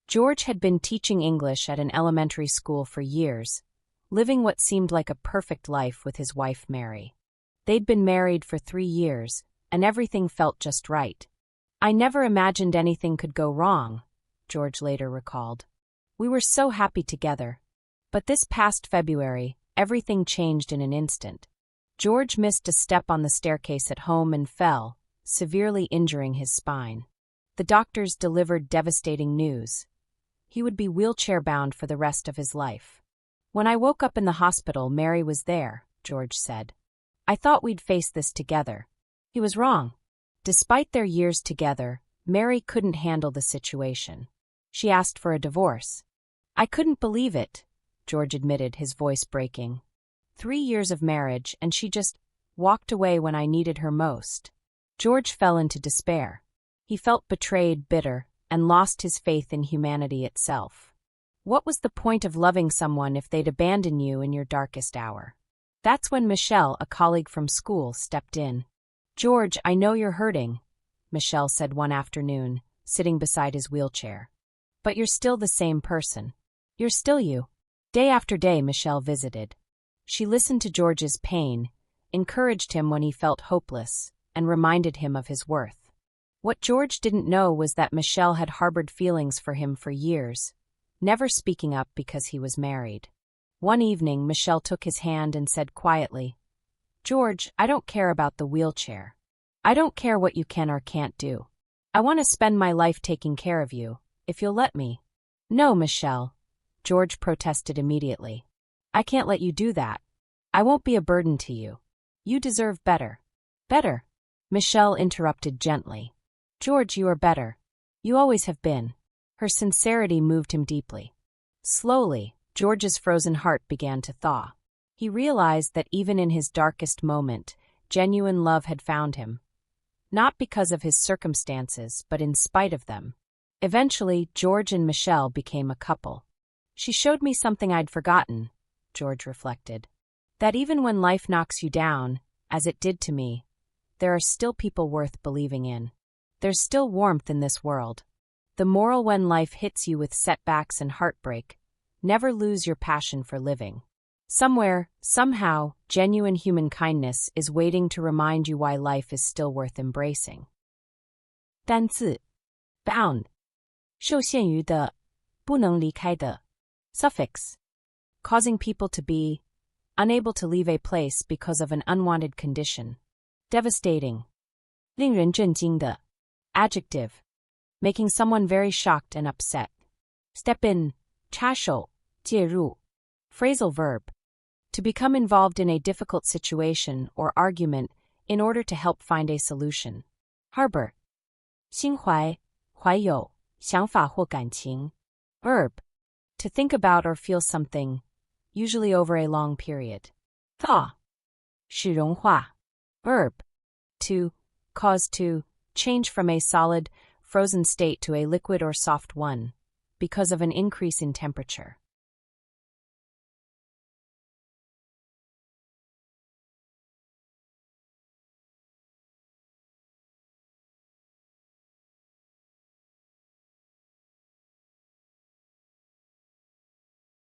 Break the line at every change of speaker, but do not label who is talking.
George had been teaching English at an elementary school for years, living what seemed like a perfect life with his wife Mary. They'd been married for 3 years, and everything felt just right. "I never imagined anything could go wrong," George later recalled. "We were so happy together. But this past February, everything changed in an instant." George missed a step on the staircase at home and fell, severely injuring his spine. The doctors delivered devastating news. He would be wheelchair-bound for the rest of his life. "When I woke up in the hospital, Mary was there," George said. "I thought we'd face this together." He was wrong. Despite their years together, Mary couldn't handle the situation. She asked for a divorce. "I couldn't believe it," George admitted, his voice breaking. 3 years of marriage, and she just walked away when I needed her most. George fell into despair. He felt betrayed, bitter, and lost his faith in humanity itself. What was the point of loving someone if they'd abandon you in your darkest hour? That's when Michelle, a colleague from school, stepped in. "George, I know you're hurting," Michelle said one afternoon, sitting beside his wheelchair. "But you're still the same person. You're still you." Day after day, Michelle visited. She listened to George's pain, encouraged him when he felt hopeless, and reminded him of his worth. What George didn't know was that Michelle had harbored feelings for him for years, never speaking up because he was married. One evening, Michelle took his hand and said quietly, "George, I don't care about the wheelchair. I don't care what you can or can't do. I want to spend my life taking care of you, if you'll let me." "No, Michelle," George protested immediately. "I can't let you do that. I won't be a burden to you. You deserve better." "Better?" Michelle interrupted gently. "George, you are better. You always have been." Her sincerity moved him deeply. Slowly, George's frozen heart began to thaw. He realized that even in his darkest moment, genuine love had found him. Not because of his circumstances, but in spite of them. Eventually, George and Michelle became a couple. "She showed me something I'd forgotten," George reflected. "That even when life knocks you down, as it did to me, there are still people worth believing in. There's still warmth in this world. The moral when life hits you with setbacks and heartbreak, never lose your passion for living. Somewhere, somehow, genuine human kindness is waiting to remind you why life is still worth embracing." 单字 bound 受限于的，不能离开的 suffix causing people to be unable to leave a place because of an unwanted condition. Devastating 令人震惊的 adjective making someone very shocked and upset. Step in 插手介入 phrasal verb to become involved in a difficult situation or argument in order to help find a solution. Harbor 心怀怀有想法或感情 verb to think about or feel something, usually over a long period. Thaw 使融化 verb to cause to change from a solid, frozen state to a liquid or soft one, because of an increase in temperature.